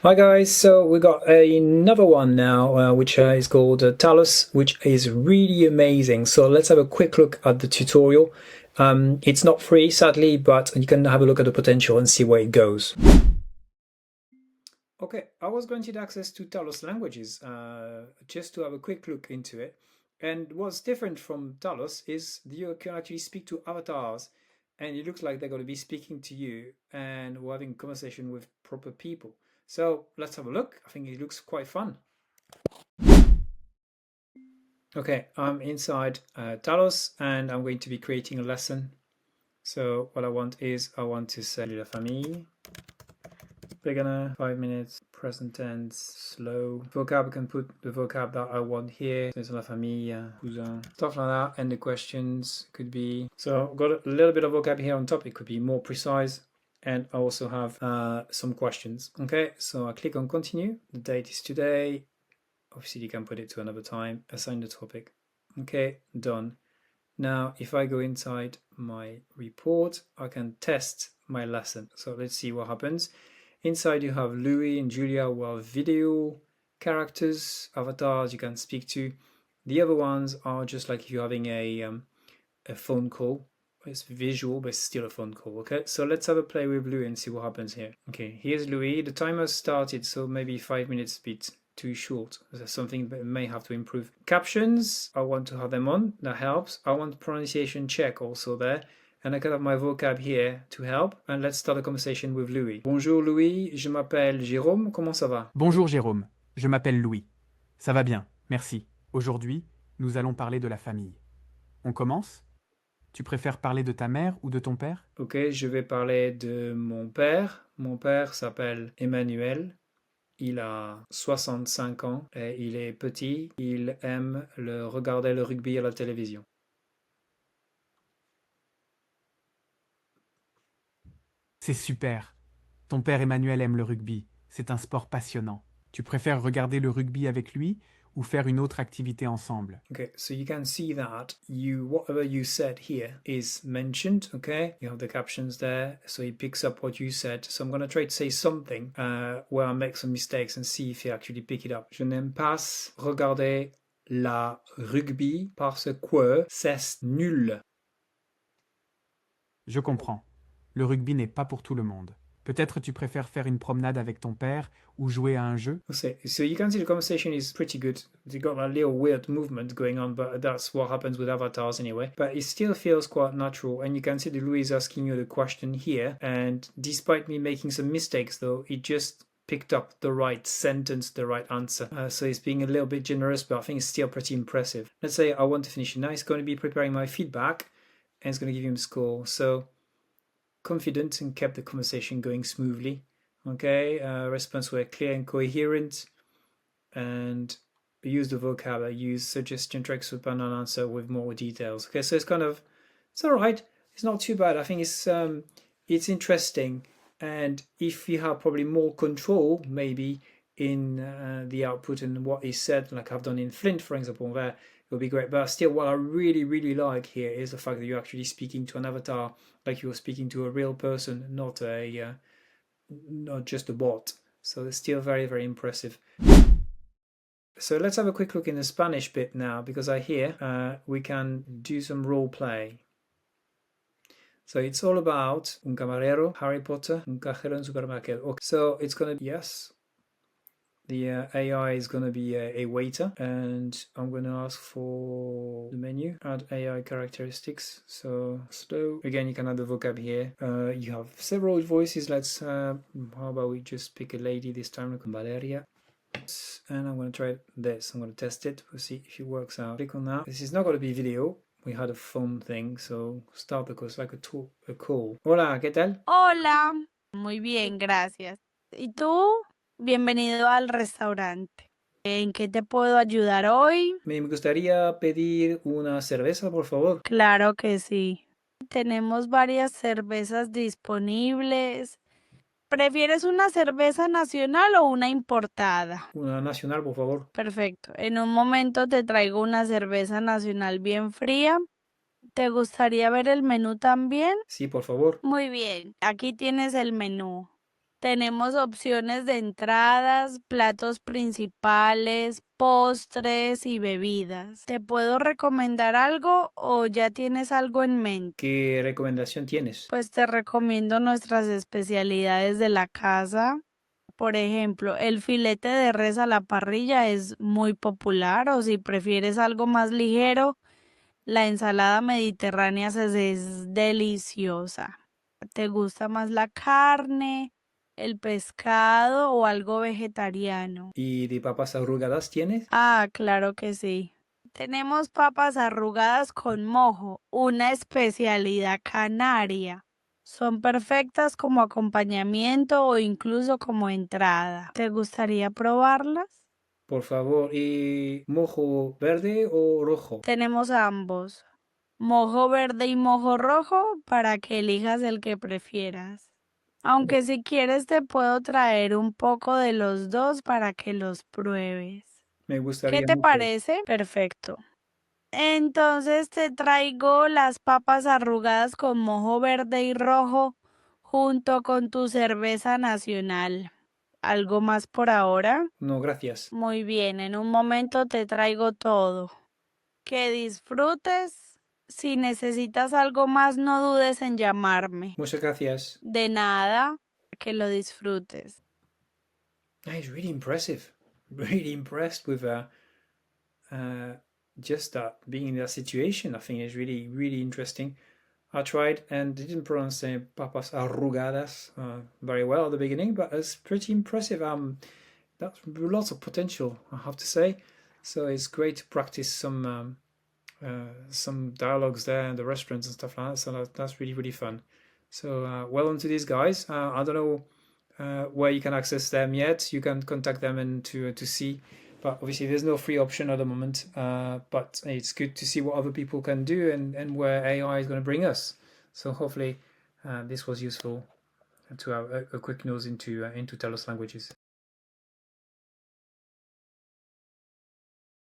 Hi guys, so we got another one now, which is called Talos, which is really amazing. So let's have a quick look at the tutorial. It's not free, sadly, but you can have a look at the potential and see where it goes. Okay, I was granted access to Talos Languages just to have a quick look into it. And what's different from Talos is you can actually speak to avatars, and it looks like they're going to be speaking to you, and we're having a conversation with proper people. So let's have a look. I think it looks quite fun. Okay, I'm inside Talos, and I'm going to be creating a lesson. So what I want to say la famille. Beginner, 5 minutes, present tense, slow. Vocab, I can put the vocab that I want here. There's la famille, cousin, stuff like that. And the questions could be, so I've got a little bit of vocab here on top. It could be more precise. And I also have some questions. Okay, so I click on continue. The date is today. Obviously you can put it to another time. Assign the topic. Okay, done. Now, if I go inside my report, I can test my lesson. So let's see what happens. Inside you have Louis and Julia, who are video characters, avatars you can speak to. The other ones are just like if you're having a phone call. It's visual, but it's still a phone call. Okay, so let's have a play with Louis and see what happens here. Okay, here's Louis. The timer started, so maybe 5 minutes a bit too short. There's something that may have to improve. Captions, I want to have them on. That helps. I want pronunciation check also there. And I can have my vocab here to help. And let's start a conversation with Louis. Bonjour Louis, je m'appelle Jérôme. Comment ça va? Bonjour Jérôme, je m'appelle Louis. Ça va bien, merci. Aujourd'hui, nous allons parler de la famille. On commence? Tu préfères parler de ta mère ou de ton père? Ok, je vais parler de mon père. Mon père s'appelle Emmanuel. Il a 65 ans et il est petit. Il aime regarder le rugby à la télévision. C'est super. Ton père Emmanuel aime le rugby. C'est un sport passionnant. Tu préfères regarder le rugby avec lui ou faire une autre activité ensemble? Okay, so you can see that whatever you said here is mentioned. Okay, you have the captions there, so he picks up what you said. So I'm going to try to say something where I make some mistakes and see if he actually pick it up. Je n'aime pas regarder la rugby parce que c'est nul. Je comprends. Le rugby n'est pas pour tout le monde. Peut-être tu préfères faire une promenade avec ton père ou jouer à un jeu? So you can see the conversation is pretty good. They got a little weird movement going on, but that's what happens with avatars anyway. But it still feels quite natural, and you can see that Louis is asking you the question here, and despite me making some mistakes though, it just picked up the right sentence, the right answer. So he's being a little bit generous, but I think it's still pretty impressive. Let's say I want to finish it now. He's going to be preparing my feedback, and it's going to give him a score. So confident and kept the conversation going smoothly. Okay, response were clear and coherent, and use the vocab. I use suggestion tracks with an answer with more details. Okay, so it's all right. It's not too bad. I think it's interesting, and if you have probably more control, maybe in the output and what is said, like I've done in Flint, for example, there it would be great. But still, what I really like here is the fact that you're actually speaking to an avatar, like you're speaking to a real person, not just a bot. So it's still very impressive. So let's have a quick look in the Spanish bit now, because I hear we can do some role play. So it's all about un camarero, Harry Potter, un cajero en supermercado. Okay. So it's gonna be, yes, the AI is going to be a waiter, and I'm going to ask for the menu, add AI characteristics. So slow. Again, you can add the vocab here. You have several voices. Let's, how about we just pick a lady this time, Valeria. And I'm going to try this. I'm going to test it. We'll see if it works out. Click on that. This is not going to be video. We had a phone thing, so start the course like a call. Hola, ¿qué tal? Hola, muy bien, gracias. ¿Y tú? Bienvenido al restaurante. ¿En qué te puedo ayudar hoy? Me gustaría pedir una cerveza, por favor. Claro que sí. Tenemos varias cervezas disponibles. ¿Prefieres una cerveza nacional o una importada? Una nacional, por favor. Perfecto. En un momento te traigo una cerveza nacional bien fría. ¿Te gustaría ver el menú también? Sí, por favor. Muy bien. Aquí tienes el menú. Tenemos opciones de entradas, platos principales, postres y bebidas. ¿Te puedo recomendar algo o ya tienes algo en mente? ¿Qué recomendación tienes? Pues te recomiendo nuestras especialidades de la casa. Por ejemplo, el filete de res a la parrilla es muy popular, o si prefieres algo más ligero, la ensalada mediterránea es deliciosa. ¿Te gusta más la carne, el pescado o algo vegetariano? ¿Y de papas arrugadas tienes? Ah, claro que sí. Tenemos papas arrugadas con mojo, una especialidad canaria. Son perfectas como acompañamiento o incluso como entrada. ¿Te gustaría probarlas? Por favor, ¿y mojo verde o rojo? Tenemos ambos, mojo verde y mojo rojo, para que elijas el que prefieras. Aunque si quieres te puedo traer un poco de los dos para que los pruebes. Me ¿Qué gustaría te mucho. parece? Perfecto. Entonces te traigo las papas arrugadas con mojo verde y rojo junto con tu cerveza nacional. ¿Algo más por ahora? No, gracias. Muy bien, en un momento te traigo todo. Que disfrutes. Si necesitas algo más, no dudes en llamarme. Muchas gracias. De nada, que lo disfrutes. It's really impressive. Really impressed with just that being in that situation. I think it's really, really interesting. I tried and didn't pronounce papas arrugadas very well at the beginning, but it's pretty impressive. That's lots of potential, I have to say. So it's great to practice some dialogues there in the restaurants and stuff like that. So that's really, really fun. So well done to these guys. I don't know where you can access them yet. You can contact them and to see. But obviously, there's no free option at the moment. But it's good to see what other people can do and where AI is going to bring us. So hopefully, this was useful to have a quick nose into Talos Languages.